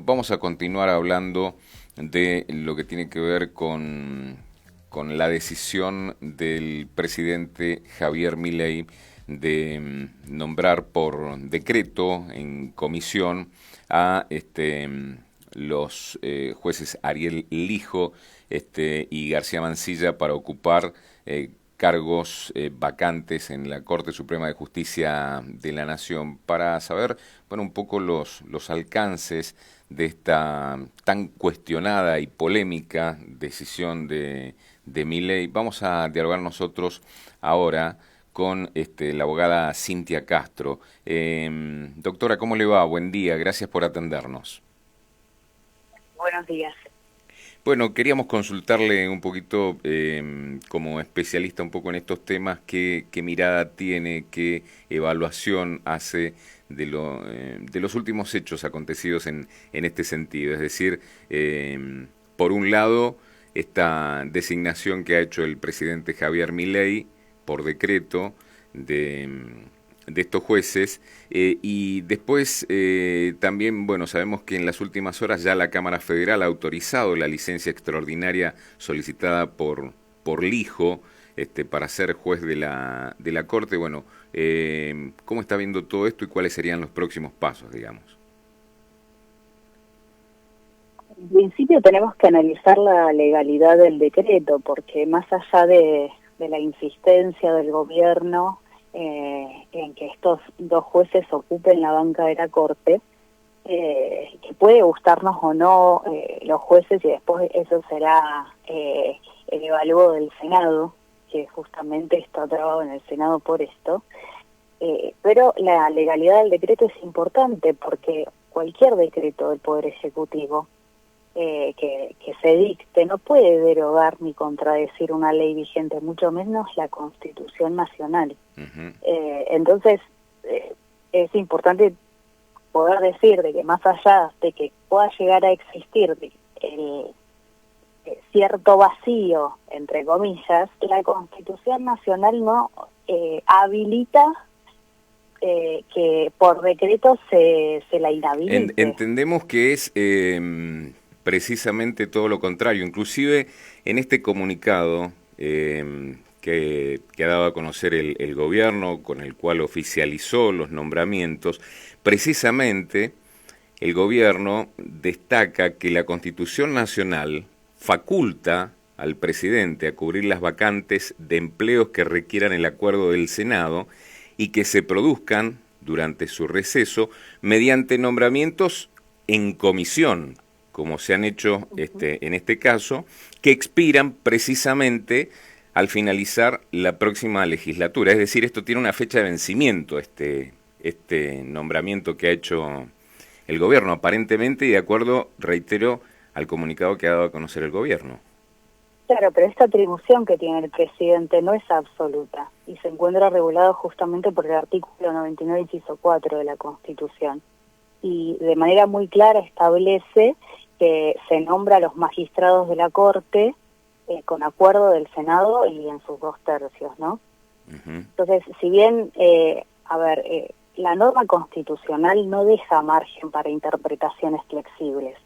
vamos a continuar hablando de lo que tiene que ver con la decisión del presidente Javier Milei de nombrar por decreto en comisión a los jueces Ariel Lijo y García Mansilla para ocupar cargos vacantes en la Corte Suprema de Justicia de la Nación, para saber, bueno, un poco los alcances de esta tan cuestionada y polémica decisión de Milei. Vamos a dialogar nosotros ahora con la abogada Cintia Castro. Doctora, ¿cómo le va? Buen día, gracias por atendernos. Buenos días. Bueno, queríamos consultarle un poquito, como especialista un poco en estos temas, qué mirada tiene, qué evaluación hace de los últimos hechos acontecidos en este sentido. Es decir, por un lado, esta designación que ha hecho el presidente Javier Milei por decreto de estos jueces, y después también, bueno, sabemos que en las últimas horas ya la Cámara Federal ha autorizado la licencia extraordinaria solicitada por Lijo para ser juez de la Corte. Bueno, ¿cómo está viendo todo esto y cuáles serían los próximos pasos, digamos? En principio tenemos que analizar la legalidad del decreto, porque más allá de la insistencia del gobierno en que estos dos jueces ocupen la banca de la Corte, que puede gustarnos o no los jueces, y después eso será el evalúo del Senado, que justamente está trabado en el Senado por esto, pero la legalidad del decreto es importante porque cualquier decreto del Poder Ejecutivo que se dicte no puede derogar ni contradecir una ley vigente, mucho menos la Constitución Nacional. Uh-huh. Entonces, es importante poder decir de que más allá de que pueda llegar a existir el cierto vacío, entre comillas, la Constitución Nacional no habilita que por decreto se la inhabilite. Entendemos que es precisamente todo lo contrario. Inclusive en este comunicado que ha dado a conocer el gobierno, con el cual oficializó los nombramientos, precisamente el gobierno destaca que la Constitución Nacional faculta al presidente a cubrir las vacantes de empleos que requieran el acuerdo del Senado y que se produzcan durante su receso mediante nombramientos en comisión, como se han hecho en este caso, que expiran precisamente al finalizar la próxima legislatura. Es decir, esto tiene una fecha de vencimiento, este nombramiento que ha hecho el gobierno, aparentemente, y de acuerdo, reitero, al comunicado que ha dado a conocer el gobierno. Claro, pero esta atribución que tiene el presidente no es absoluta y se encuentra regulado justamente por el artículo 99, inciso 4 de la Constitución. Y de manera muy clara establece que se nombra a los magistrados de la Corte con acuerdo del Senado y en sus 2/3, ¿no? Uh-huh. Entonces, si bien, la norma constitucional no deja margen para interpretaciones flexibles.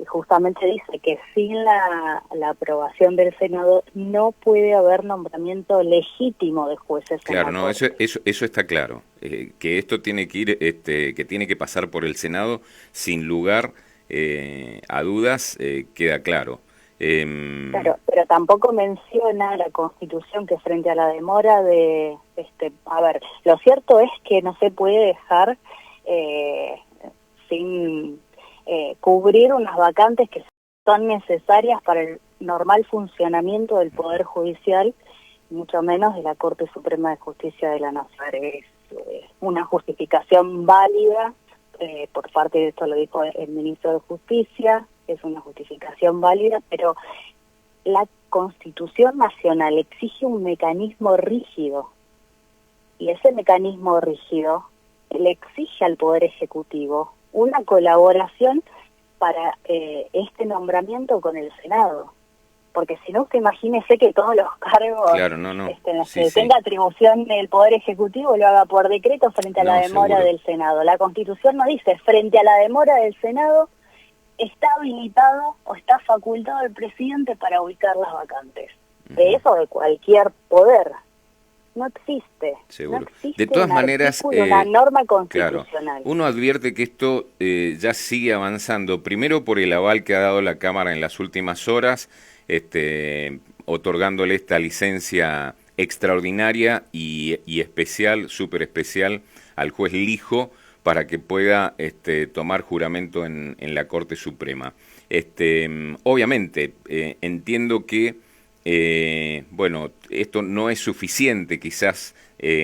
Justamente dice que sin la aprobación del Senado no puede haber nombramiento legítimo de jueces. Claro, en la no, Corte. eso está claro, que esto tiene que ir, que tiene que pasar por el Senado sin lugar a dudas, queda claro. Claro, pero tampoco menciona la Constitución que frente a la demora lo cierto es que no se puede dejar sin cubrir unas vacantes que son necesarias para el normal funcionamiento del Poder Judicial, mucho menos de la Corte Suprema de Justicia de la Nación. Es una justificación válida, por parte de esto lo dijo el ministro de Justicia, es una justificación válida, pero la Constitución Nacional exige un mecanismo rígido, y ese mecanismo rígido le exige al Poder Ejecutivo una colaboración para este nombramiento con el Senado. porque si no, usted imagínese que todos los cargos claro, no, no. en los Sí, que sí. tenga atribución el Poder Ejecutivo lo haga por decreto frente a la No, demora seguro. del Senado. La Constitución no dice, frente a la demora del Senado, está habilitado o está facultado el presidente para ubicar las vacantes. De eso o de cualquier poder. No existe. Seguro. No existe De todas un maneras, artículo, una norma claro, constitucional. uno advierte que esto ya sigue avanzando, primero por el aval que ha dado la Cámara en las últimas horas, otorgándole esta licencia extraordinaria y especial, súper especial, al juez Lijo para que pueda tomar juramento en la Corte Suprema. Obviamente, entiendo que bueno, esto no es suficiente quizás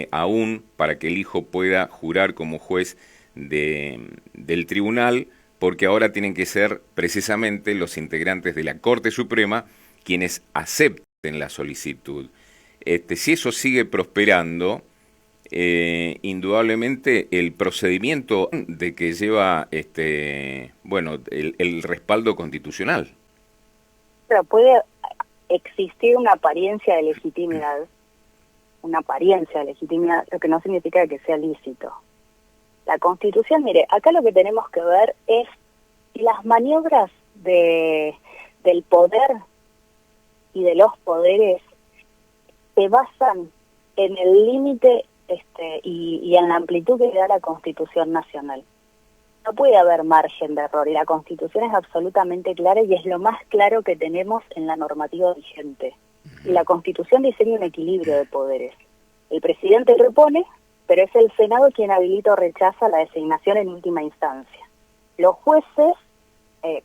aún para que el hijo pueda jurar como juez del tribunal, porque ahora tienen que ser precisamente los integrantes de la Corte Suprema quienes acepten la solicitud. Si eso sigue prosperando, indudablemente el procedimiento de que lleva bueno, el respaldo constitucional. Pero puede existir una apariencia de legitimidad, lo que no significa que sea lícito. La Constitución, mire, acá lo que tenemos que ver es si las maniobras del poder y de los poderes se basan en el límite y en la amplitud que le da la Constitución Nacional. No puede haber margen de error y la Constitución es absolutamente clara y es lo más claro que tenemos en la normativa vigente. Y la Constitución diseña un equilibrio de poderes. El presidente propone, pero es el Senado quien habilita o rechaza la designación en última instancia. Los jueces,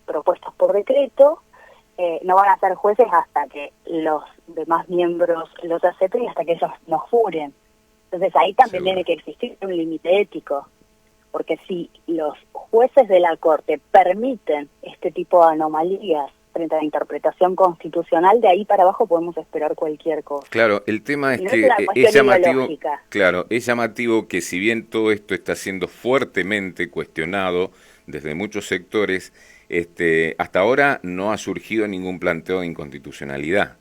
propuestos por decreto, no van a ser jueces hasta que los demás miembros los acepten y hasta que ellos nos juren. Entonces ahí también tiene que existir un límite ético, porque si los jueces de la Corte permiten este tipo de anomalías frente a la interpretación constitucional, de ahí para abajo podemos esperar cualquier cosa. Claro, el tema es no que es llamativo, claro, es llamativo que si bien todo esto está siendo fuertemente cuestionado desde muchos sectores, hasta ahora no ha surgido ningún planteo de inconstitucionalidad.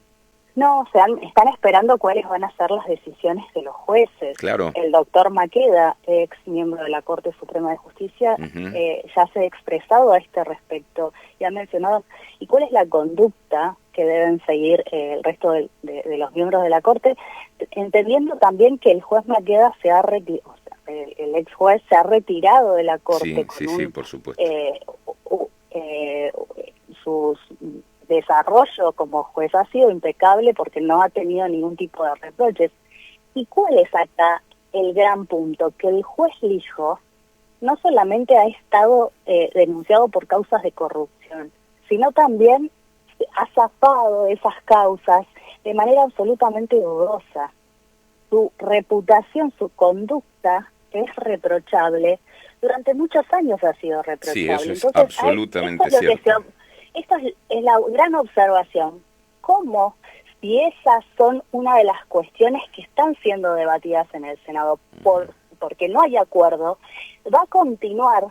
No, están esperando cuáles van a ser las decisiones de los jueces. Claro. El doctor Maqueda, ex miembro de la Corte Suprema de Justicia, ya se ha expresado a este respecto y ha mencionado y cuál es la conducta que deben seguir el resto de los miembros de la Corte, entendiendo también que el juez Maqueda se ha retirado, o sea, el ex juez se ha retirado de la Corte sí, por supuesto. Sus desarrollo como juez ha sido impecable porque no ha tenido ningún tipo de reproches. ¿Y cuál es acá el gran punto? Que el juez Lijo no solamente ha estado denunciado por causas de corrupción, sino también ha zafado esas causas de manera absolutamente dudosa. Su reputación, su conducta es reprochable. Durante muchos años ha sido reprochable. Sí, eso es Entonces, absolutamente cierto. Esto es la gran observación. ¿Cómo, si esas son una de las cuestiones que están siendo debatidas en el Senado, porque no hay acuerdo, va a continuar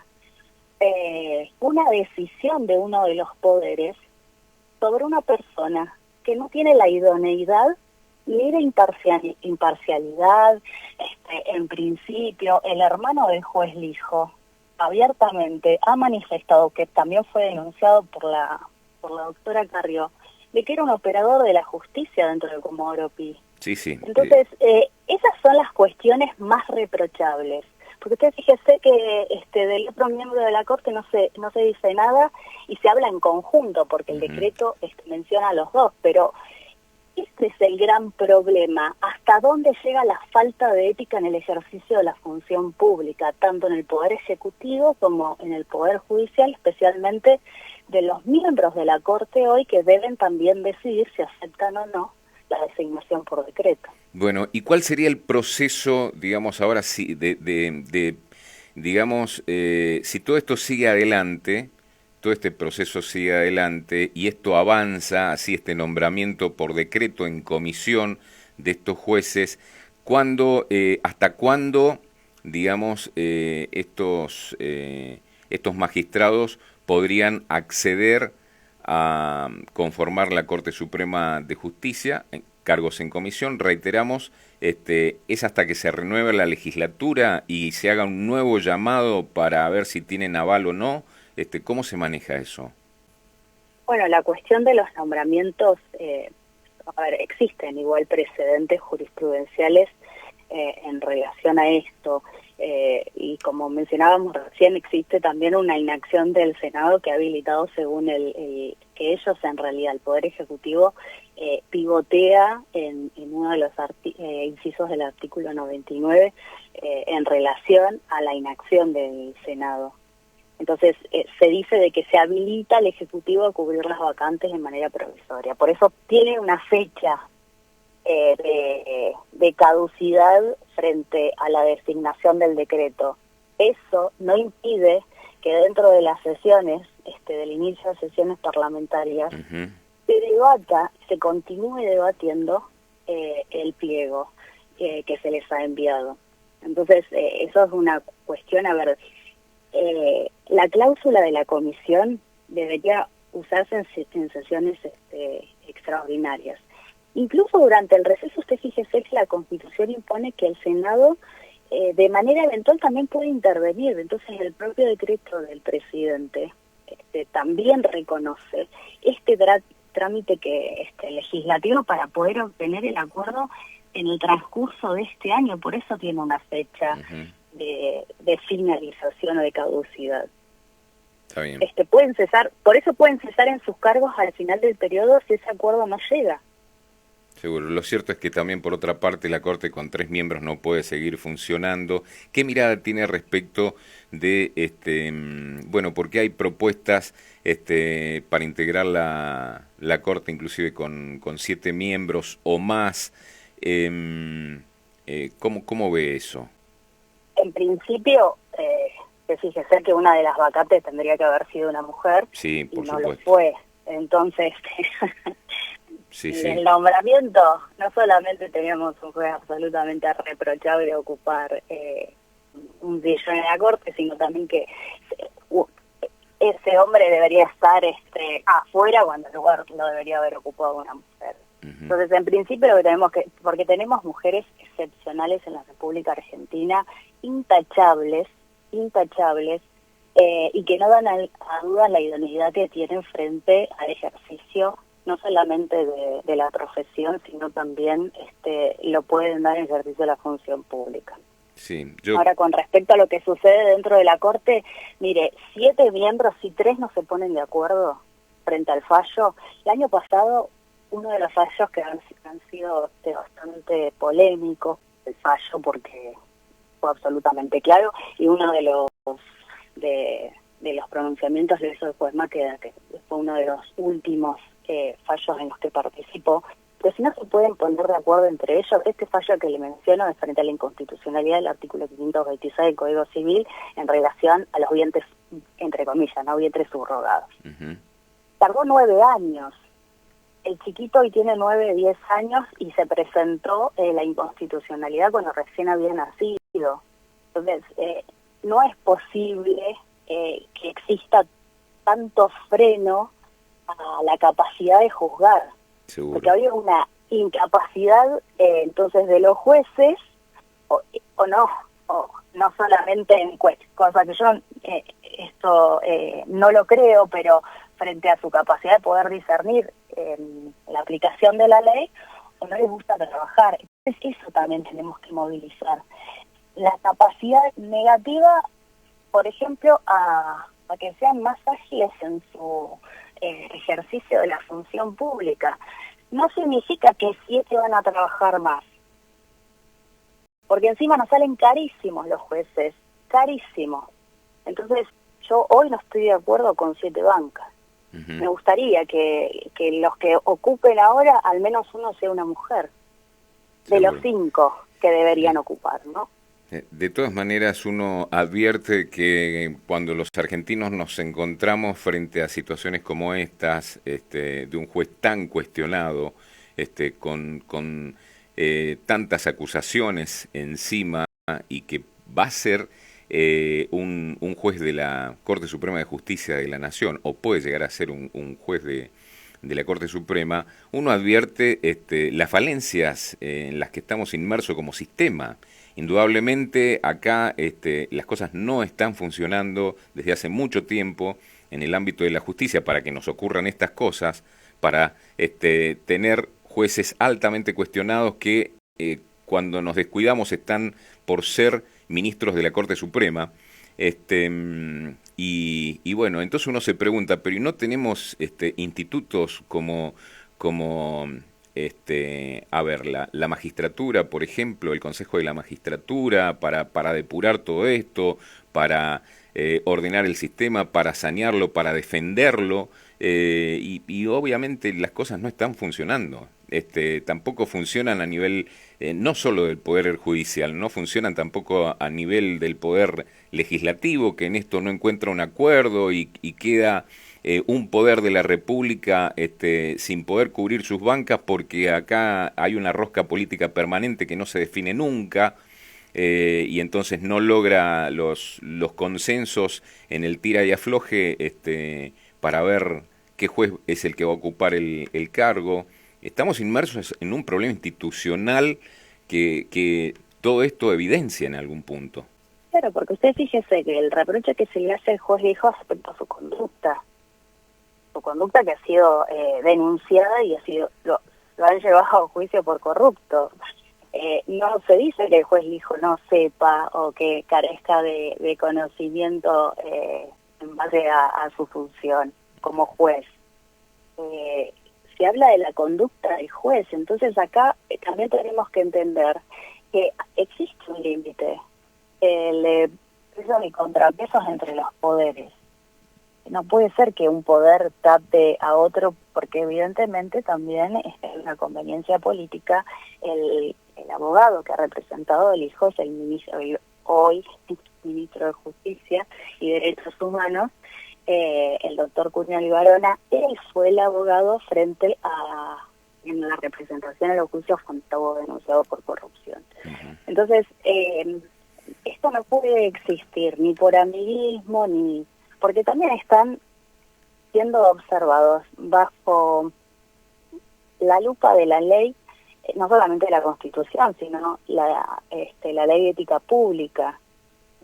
una decisión de uno de los poderes sobre una persona que no tiene la idoneidad ni de imparcialidad? En principio, el hermano del juez Lijo abiertamente ha manifestado, que también fue denunciado por la doctora Carrió, de que era un operador de la justicia dentro de Comodoro Pi. Sí, sí. Entonces, esas son las cuestiones más reprochables. Porque usted fíjese que del otro miembro de la Corte no se dice nada y se habla en conjunto, porque el decreto menciona a los dos, pero este es el gran problema. ¿Hasta dónde llega la falta de ética en el ejercicio de la función pública, tanto en el Poder Ejecutivo como en el Poder Judicial, especialmente de los miembros de la Corte hoy, que deben también decidir si aceptan o no la designación por decreto? Bueno, ¿y cuál sería el proceso, digamos, ahora sí, digamos, si todo esto sigue adelante, todo este proceso sigue adelante y esto avanza, así este nombramiento por decreto en comisión de estos jueces, hasta cuándo, digamos, estos magistrados podrían acceder a conformar la Corte Suprema de Justicia, cargos en comisión, reiteramos, es hasta que se renueve la legislatura y se haga un nuevo llamado para ver si tienen aval o no. ¿Cómo se maneja eso? Bueno, la cuestión de los nombramientos, a ver, existen igual precedentes jurisprudenciales en relación a esto, y como mencionábamos recién, existe también una inacción del Senado que ha habilitado, según que ellos, en realidad, el Poder Ejecutivo, pivotea en uno de los incisos del artículo 99 en relación a la inacción del Senado. Entonces, se dice de que se habilita al Ejecutivo a cubrir las vacantes de manera provisoria. Por eso tiene una fecha de caducidad frente a la designación del decreto. Eso no impide que dentro de las sesiones, del inicio de sesiones parlamentarias, se debata, se continúe debatiendo el pliego que se les ha enviado. Entonces, eso es una cuestión, a ver, la cláusula de la comisión debería usarse en sesiones extraordinarias. Incluso durante el receso, usted fíjese que la Constitución impone que el Senado de manera eventual también puede intervenir. Entonces el propio decreto del presidente también reconoce trámite legislativo para poder obtener el acuerdo en el transcurso de este año. Por eso tiene una fecha de finalización o de caducidad. Está bien. Pueden cesar, por eso pueden cesar en sus cargos al final del periodo si ese acuerdo no llega. Seguro. Lo cierto es que también, por otra parte, la Corte con 3 miembros no puede seguir funcionando. ¿Qué mirada tiene respecto de, bueno, porque hay propuestas para integrar la Corte inclusive con 7 miembros o más? ¿Cómo ve eso? En principio, fíjese que una de las vacantes tendría que haber sido una mujer, sí, por y no supuesto. lo fue. Entonces, sí. el nombramiento, no solamente teníamos un juez absolutamente reprochable de ocupar un sillón en la Corte, sino también que ese hombre debería estar afuera cuando el lugar lo debería haber ocupado una mujer. Entonces, en principio, lo que tenemos porque tenemos mujeres excepcionales en la República Argentina, intachables, y que no dan a duda la idoneidad que tienen frente al ejercicio, no solamente de la profesión, sino también lo pueden dar en ejercicio de la función pública. Sí, Ahora, con respecto a lo que sucede dentro de la Corte, mire, 7 miembros, si 3 no se ponen de acuerdo frente al fallo, el año pasado, uno de los fallos que han sido bastante polémicos, el fallo porque fue absolutamente claro, y uno de los pronunciamientos lo hizo el juez Maqueda, que fue uno de los últimos fallos en los que participó. Pero si no se pueden poner de acuerdo entre ellos, este fallo que le menciono es frente a la inconstitucionalidad del artículo 526 del Código Civil en relación a los vientres, entre comillas, no vientres subrogados. Tardó 9 años. El chiquito hoy tiene 9, 10 años y se presentó la inconstitucionalidad cuando recién había nacido. Entonces, no es posible que exista tanto freno a la capacidad de juzgar. Seguro. Porque había una incapacidad entonces de los jueces, o no solamente en cosa que yo no lo creo, pero frente a su capacidad de poder discernir la aplicación de la ley, o no les gusta trabajar. Entonces eso también tenemos que movilizar. La capacidad negativa, por ejemplo, a que sean más ágiles en su ejercicio de la función pública. No significa que 7 van a trabajar más, porque encima nos salen carísimos los jueces, carísimos. Entonces, yo hoy no estoy de acuerdo con 7 bancas. Me gustaría que los que ocupen ahora, al menos uno sea una mujer, de los 5 que deberían ocupar, ¿no? De todas maneras, uno advierte que cuando los argentinos nos encontramos frente a situaciones como estas, de un juez tan cuestionado, con tantas acusaciones encima, y que va a ser un juez de la Corte Suprema de Justicia de la Nación, o puede llegar a ser un juez de la Corte Suprema, uno advierte las falencias en las que estamos inmersos como sistema. Indudablemente acá las cosas no están funcionando desde hace mucho tiempo en el ámbito de la justicia para que nos ocurran estas cosas, para tener jueces altamente cuestionados que cuando nos descuidamos están por ser ministros de la Corte Suprema. Y bueno, entonces uno se pregunta, pero ¿y no tenemos institutos como a ver, la magistratura, por ejemplo, el Consejo de la Magistratura, para depurar todo esto, para ordenar el sistema, para sanearlo, para defenderlo? Y obviamente las cosas no están funcionando. Tampoco funcionan a nivel, no solo del Poder Judicial, no funcionan tampoco a nivel del Poder Legislativo, que en esto no encuentra un acuerdo y queda un poder de la República sin poder cubrir sus bancas porque acá hay una rosca política permanente que no se define nunca. Y entonces no logra los consensos en el tira y afloje para ver qué juez es el que va a ocupar el cargo. Estamos inmersos en un problema institucional que todo esto evidencia en algún punto. Claro, porque usted fíjese que el reproche que se le hace al juez Lijo respecto a su conducta que ha sido denunciada y lo han llevado a juicio por corrupto. No se dice que el juez Lijo no sepa o que carezca de conocimiento en base a su función como juez. Se habla de la conducta del juez, entonces acá también tenemos que entender que existe un límite, pesos y contrapesos entre los poderes. No puede ser que un poder tape a otro, porque evidentemente también es una conveniencia política. El abogado que ha representado al hijo es hoy ministro de Justicia y Derechos Humanos, el doctor Cunial Barona. Él fue el abogado frente en la representación de los juicios cuando estuvo denunciado por corrupción. Entonces, esto no puede existir ni por amiguismo, ni porque también están siendo observados bajo la lupa de la ley, no solamente de la Constitución, sino la ley de ética pública.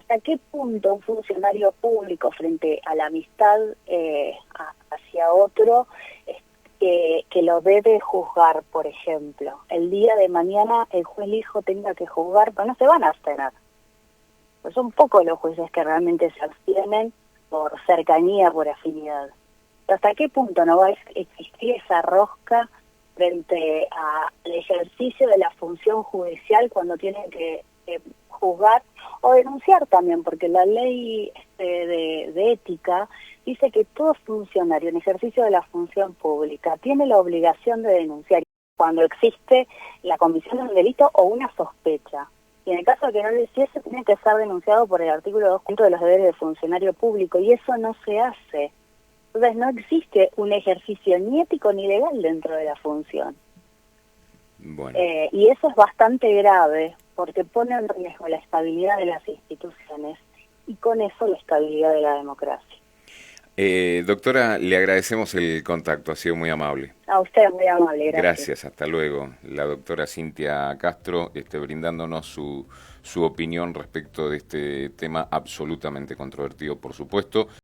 ¿Hasta qué punto un funcionario público frente a la amistad hacia otro que lo debe juzgar, por ejemplo? El día de mañana el juez Lijo tenga que juzgar, pero no se van a abstener. Pues son pocos los jueces que realmente se abstienen por cercanía, por afinidad. ¿Hasta qué punto no va a existir esa rosca frente al ejercicio de la función judicial cuando tienen que juzgar o denunciar también? Porque la ley de ética dice que todo funcionario en ejercicio de la función pública tiene la obligación de denunciar cuando existe la comisión de un delito o una sospecha. Y en el caso de que no lo hiciese, tiene que ser denunciado por el artículo 2 de los deberes de funcionario público, y eso no se hace. Entonces no existe un ejercicio ni ético ni legal dentro de la función. Bueno. Y eso es bastante grave, porque pone en riesgo la estabilidad de las instituciones y con eso la estabilidad de la democracia. Doctora, le agradecemos el contacto, ha sido muy amable. A usted muy amable, gracias. Gracias, hasta luego. La doctora Cintia Castro brindándonos su opinión respecto de este tema absolutamente controvertido, por supuesto.